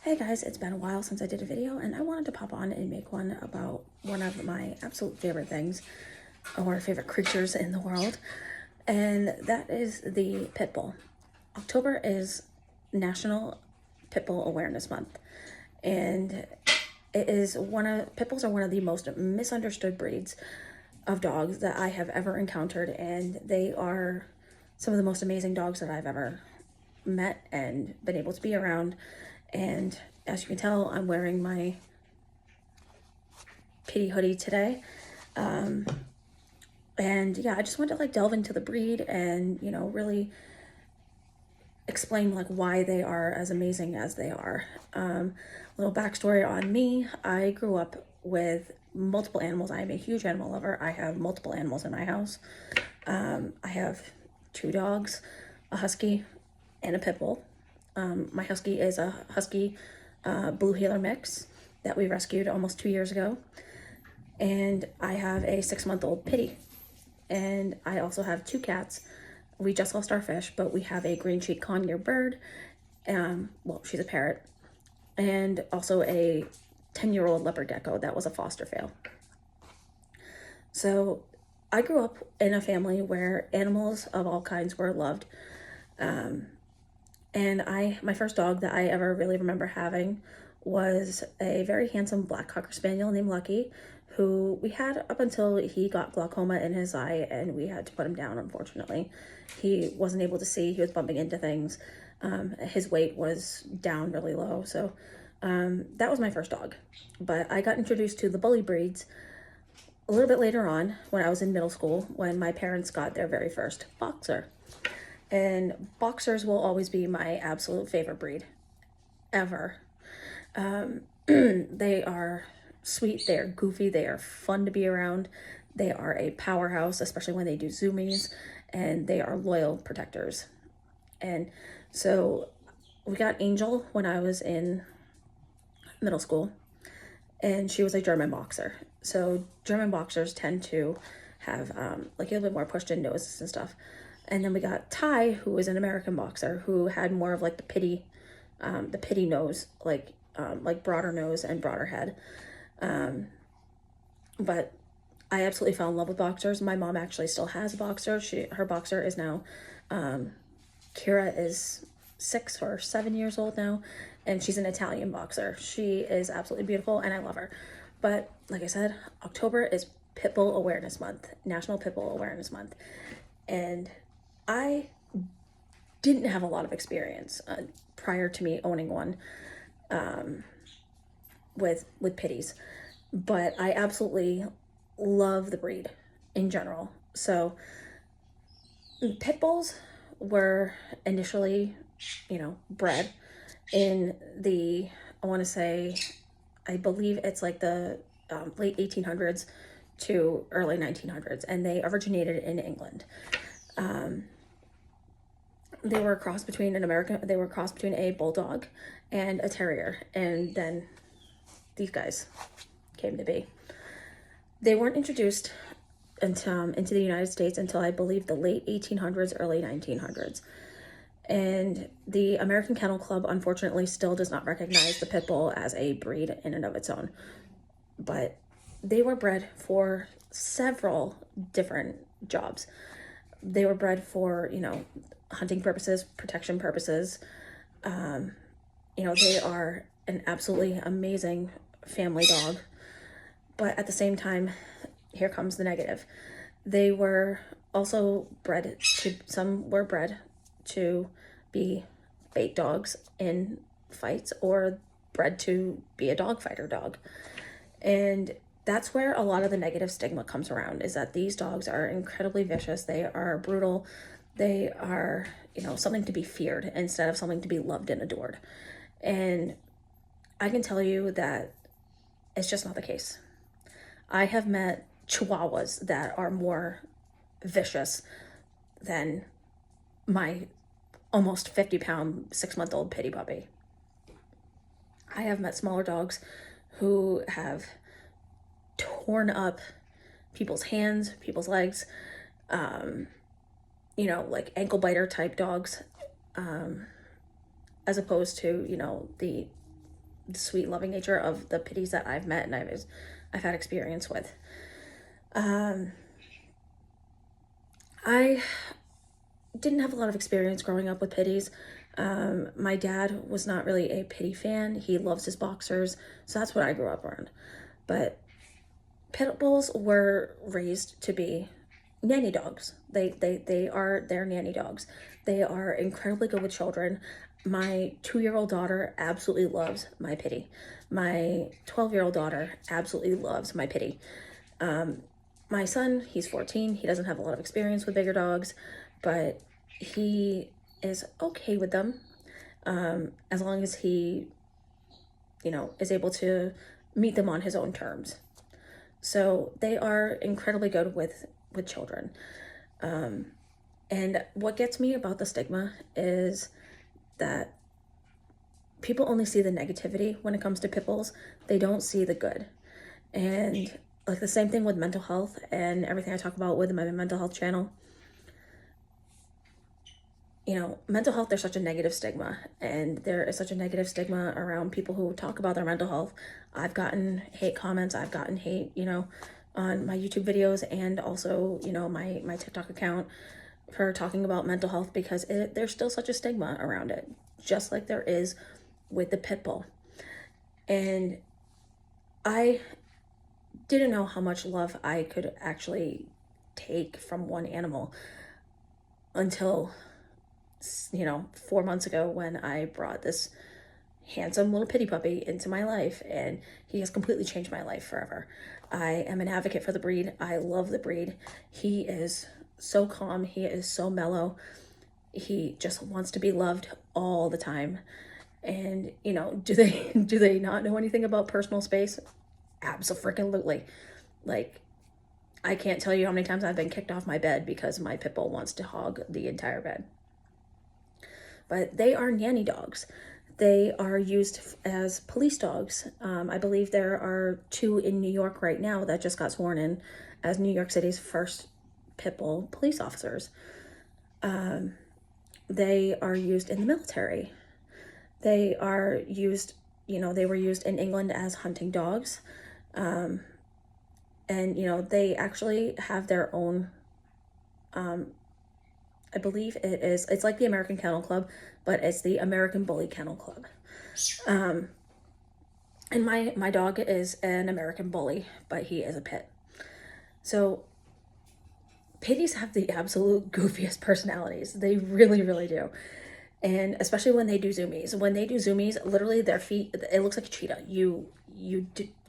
Hey guys, it's been a while since I did a video and I wanted to pop on and make one about one of my absolute favorite things or favorite creatures in the world, and that is the pit bull. October is National Pitbull Awareness Month, and pit bulls are one of the most misunderstood breeds of dogs that I have ever encountered, and they are some of the most amazing dogs that I've ever met and been able to be around. And as you can tell, I'm wearing my pittie hoodie today. And yeah, I just wanted to like delve into the breed and, really explain like why they are as amazing as they are. Little backstory on me. I grew up with multiple animals. I am a huge animal lover. I have multiple animals in my house. I have 2 dogs, a husky and a pit bull. My husky is a husky blue heeler mix that we rescued almost 2 years ago. And I have a 6-month-old pittie. And I also have 2 cats. We just lost our fish, but we have a green cheek conure bird. Well, she's a parrot. And also a 10-year-old leopard gecko that was a foster fail. So I grew up in a family where animals of all kinds were loved. And my first dog that I ever really remember having was a very handsome black cocker spaniel named Lucky, who we had up until he got glaucoma in his eye and we had to put him down, unfortunately. He wasn't able to see, he was bumping into things. His weight was down really low, so that was my first dog. But I got introduced to the bully breeds a little bit later on when I was in middle school, when my parents got their very first boxer. And boxers will always be my absolute favorite breed ever. They are sweet, they are goofy, they are fun to be around. They are a powerhouse, especially when they do zoomies, and they are loyal protectors. And so we got Angel when I was in middle school, and she was a German boxer. So German boxers tend to have like a little bit more pushed in noses and stuff. And then we got Ty, who was an American boxer, who had more of like the pittie nose, like broader nose and broader head. But I absolutely fell in love with boxers. My mom actually still has a boxer. Her boxer is now, Kira is 6 or 7 years old now, and she's an Italian boxer. She is absolutely beautiful, and I love her. But like I said, October is Pitbull Awareness Month, National Pitbull Awareness Month, and I didn't have a lot of experience prior to me owning one with pitties, but I absolutely love the breed in general. So pit bulls were initially, bred in the, I believe it's like the late 1800s to early 1900s, and they originated in England. They were a cross between a bulldog and a terrier, and then these guys came to be. They weren't introduced into the United States until I believe the late 1800s, early 1900s. And the American Kennel Club, unfortunately, still does not recognize the pit bull as a breed in and of its own. But they were bred for several different jobs. They were bred for, hunting purposes, protection purposes. They are an absolutely amazing family dog. But at the same time, here comes the negative. They were also some were bred to be bait dogs in fights, or bred to be a dog fighter dog. And that's where a lot of the negative stigma comes around, is that these dogs are incredibly vicious. They are brutal. They are, something to be feared instead of something to be loved and adored. And I can tell you that it's just not the case. I have met Chihuahuas that are more vicious than my almost 50-pound 6-month-old pittie puppy. I have met smaller dogs who have torn up people's hands, people's legs, like ankle biter type dogs, as opposed to, the the sweet, loving nature of the pitties that I've met and I've had experience with. I didn't have a lot of experience growing up with pitties. My dad was not really a pittie fan. He loves his boxers, so that's what I grew up around. But pit bulls were raised to be nanny dogs. They're nanny dogs. They are incredibly good with children. My 2-year-old daughter absolutely loves my pittie. My 12-year-old daughter absolutely loves my pittie. My son, he's 14. He doesn't have a lot of experience with bigger dogs, but he is okay with them, as long as he, is able to meet them on his own terms. So they are incredibly good with children. And what gets me about the stigma is that people only see the negativity when it comes to pit bulls. They don't see the good. And like the same thing with mental health and everything I talk about with my mental health channel. Mental health, there's such a negative stigma, and there is such a negative stigma around people who talk about their mental health. I've gotten hate comments, I've gotten hate, on my YouTube videos and also, my TikTok account for talking about mental health, because there's still such a stigma around it, just like there is with the pit bull. And I didn't know how much love I could actually take from one animal until 4 months ago, when I brought this handsome little pittie puppy into my life, and he has completely changed my life forever. I am an advocate for the breed. I love the breed. He is so calm. He is so mellow. He just wants to be loved all the time. And do they not know anything about personal space? Abso-freaking-lutely. Like, I can't tell you how many times I've been kicked off my bed because my pit bull wants to hog the entire bed. But they are nanny dogs. They are used as police dogs. I believe there are 2 in New York right now that just got sworn in as New York City's first pit bull police officers. They are used in the military. They are used, they were used in England as hunting dogs. And, they actually have their own, I believe it's like the American Kennel Club, but it's the American Bully Kennel Club. And my dog is an American Bully, but he is a pit. So pitties have the absolute goofiest personalities. They really, really do. And especially when they do zoomies. When they do zoomies, literally their feet, it looks like a cheetah. You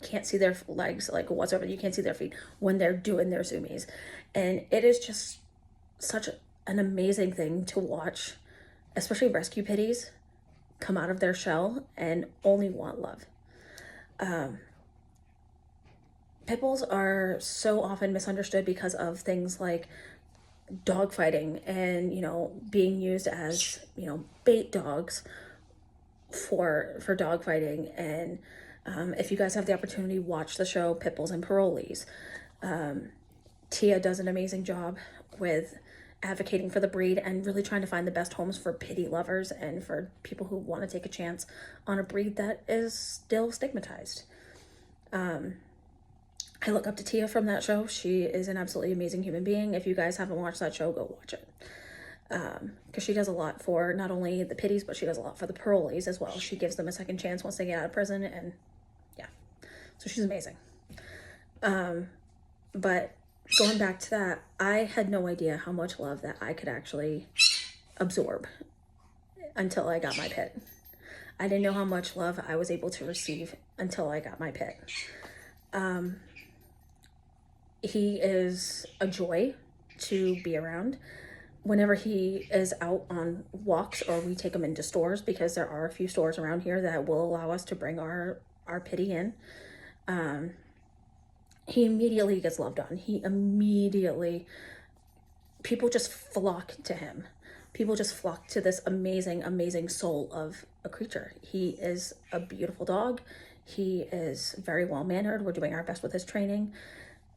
can't see their legs like whatsoever. You can't see their feet when they're doing their zoomies. And it is just such an amazing thing to watch, especially rescue pitties come out of their shell and only want love. Pit bulls are so often misunderstood because of things like dog fighting and, being used as, bait dogs for dog fighting. And if you guys have the opportunity, watch the show Pit Bulls and Parolees. Tia does an amazing job with advocating for the breed and really trying to find the best homes for pittie lovers and for people who want to take a chance on a breed that is still stigmatized. I look up to Tia from that show. She is an absolutely amazing human being. If you guys haven't watched that show, go watch it. Because she does a lot for not only the pitties, but she does a lot for the parolees as well. She gives them a second chance once they get out of prison, and yeah. So she's amazing. But going back to that, I had no idea how much love that I could actually absorb until I got my pit. I didn't know how much love I was able to receive until I got my pit. He is a joy to be around whenever he is out on walks, or we take him into stores, because there are a few stores around here that will allow us to bring our pittie in. He immediately gets loved on. People just flock to him. People just flock to this amazing, amazing soul of a creature. He is a beautiful dog. He is very well mannered. We're doing our best with his training.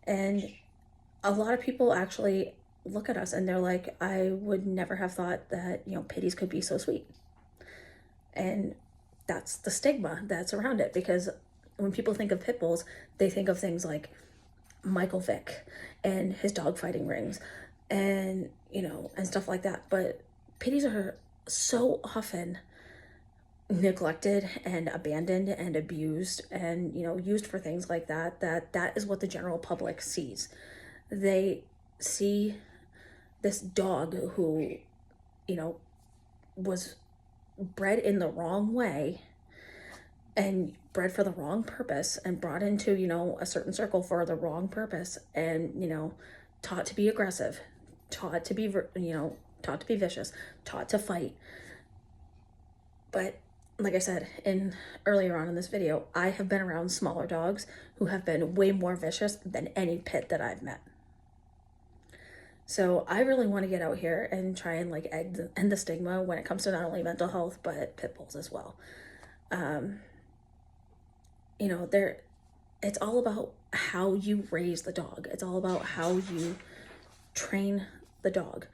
And a lot of people actually look at us and they're like, I would never have thought that, pitties could be so sweet. And that's the stigma that's around it, because when people think of pit bulls, they think of things like Michael Vick and his dog fighting rings and, you know, and stuff like that. But pitties are so often neglected and abandoned and abused and, you know, used for things like that, that is what the general public sees. They see this dog who, you know, was bred in the wrong way and bred for the wrong purpose and brought into, you know, a certain circle for the wrong purpose, and, you know, taught to be aggressive, taught to be, you know, taught to be vicious, taught to fight. But like I said earlier on in this video, I have been around smaller dogs who have been way more vicious than any pit that I've met. So I really want to get out here and try and like end the stigma when it comes to not only mental health, but pit bulls as well. You know, it's all about how you raise the dog. It's all about how you train the dog.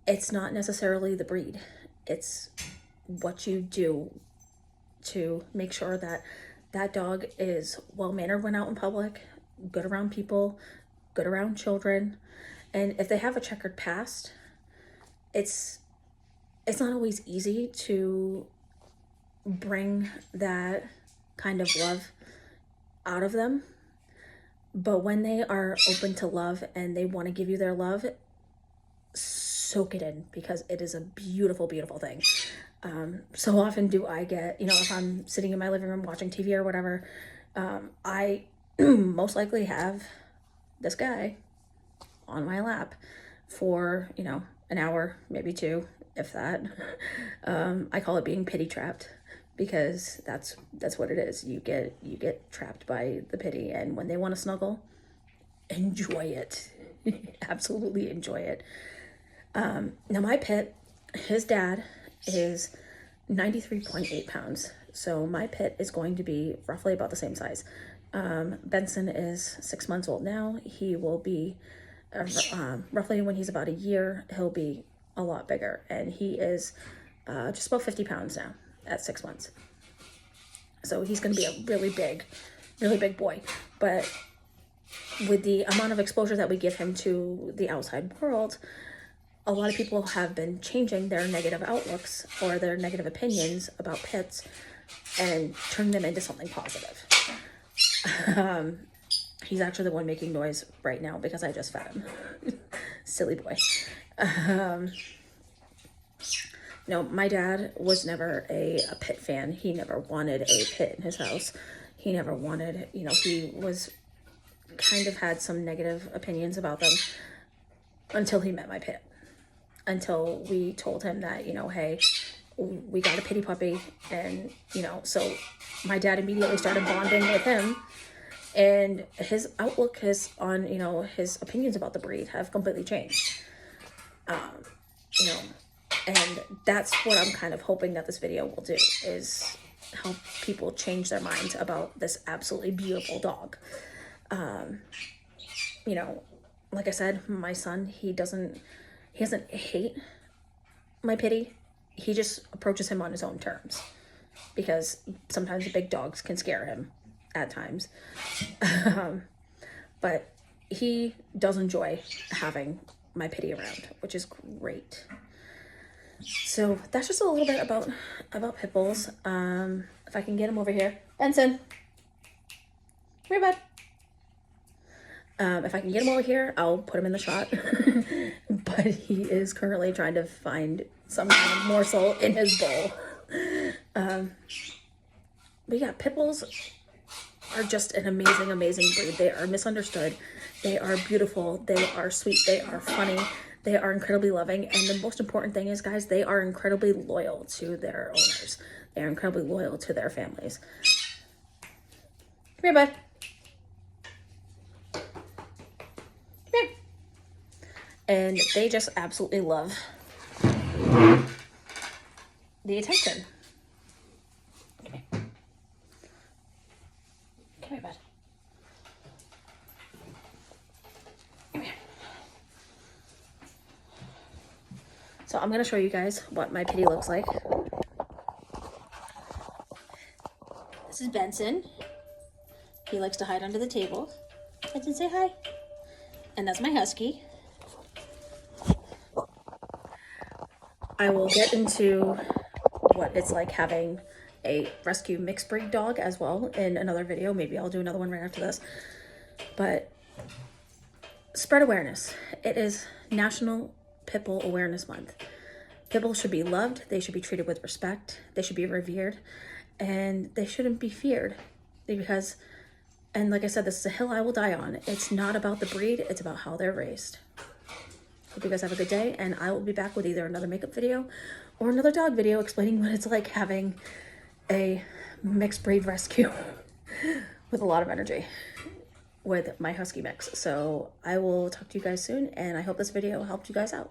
It's not necessarily the breed. It's what you do to make sure that that dog is well-mannered when out in public, good around people, good around children. And if they have a checkered past, it's not always easy to bring that kind of love out of them. But when they are open to love and they want to give you their love, soak it in, because it is a beautiful, beautiful thing. So often do I get, you know, if I'm sitting in my living room watching TV or whatever, I most likely have this guy on my lap for, you know, an hour, maybe two, if that. I call it being pity trapped, because that's what it is. You get trapped by the pity, and when they want to snuggle, enjoy it. Absolutely enjoy it. Now my pit, his dad is 93.8 pounds. So my pit is going to be roughly about the same size. Benson is 6 months old now. He will be, roughly when he's about a year, he'll be a lot bigger. And he is just about 50 pounds now at 6 months. So he's going to be a really big boy. But with the amount of exposure that we give him to the outside world, a lot of people have been changing their negative outlooks or their negative opinions about pits and turning them into something positive. He's actually the one making noise right now because I just fed him. Silly boy. No, my dad was never a pit fan. He never wanted a pit in his house. He never wanted, you know, he was kind of had some negative opinions about them until he met my pit. Until we told him that, you know, hey, we got a pittie puppy. And, you know, so my dad immediately started bonding with him, and his outlook on, you know, his opinions about the breed have completely changed. You know, and that's what I'm kind of hoping that this video will do, is help people change their minds about this absolutely beautiful dog. You know, like I said, my son, he doesn't hate my pittie. He just approaches him on his own terms, because sometimes the big dogs can scare him at times. But he does enjoy having my pittie around, which is great. So that's just a little bit about pit bulls. If I can get him over here. Benson, come here, bud. If I can get him over here, I'll put him in the shot. But he is currently trying to find some kind of morsel in his bowl. But yeah, pit bulls are just an amazing, amazing breed. They are misunderstood. They are beautiful. They are sweet. They are funny. They are incredibly loving. And the most important thing is, guys, they are incredibly loyal to their owners. They are incredibly loyal to their families. Come here, bud. And they just absolutely love the attention. Come here. Come here, bud. Come here. So I'm going to show you guys what my pittie looks like. This is Benson. He likes to hide under the table. Benson, say hi. And that's my husky. I will get into what it's like having a rescue mixed breed dog as well in another video. Maybe I'll do another one right after this. But spread awareness. It is National Pitbull Awareness Month. Pitbulls should be loved. They should be treated with respect. They should be revered. And they shouldn't be feared. Because, and like I said, this is a hill I will die on. It's not about the breed. It's about how they're raised. Hope you guys have a good day. And I will be back with either another makeup video or another dog video explaining what it's like having a mixed breed rescue with a lot of energy with my husky mix. So I will talk to you guys soon, and I hope this video helped you guys out.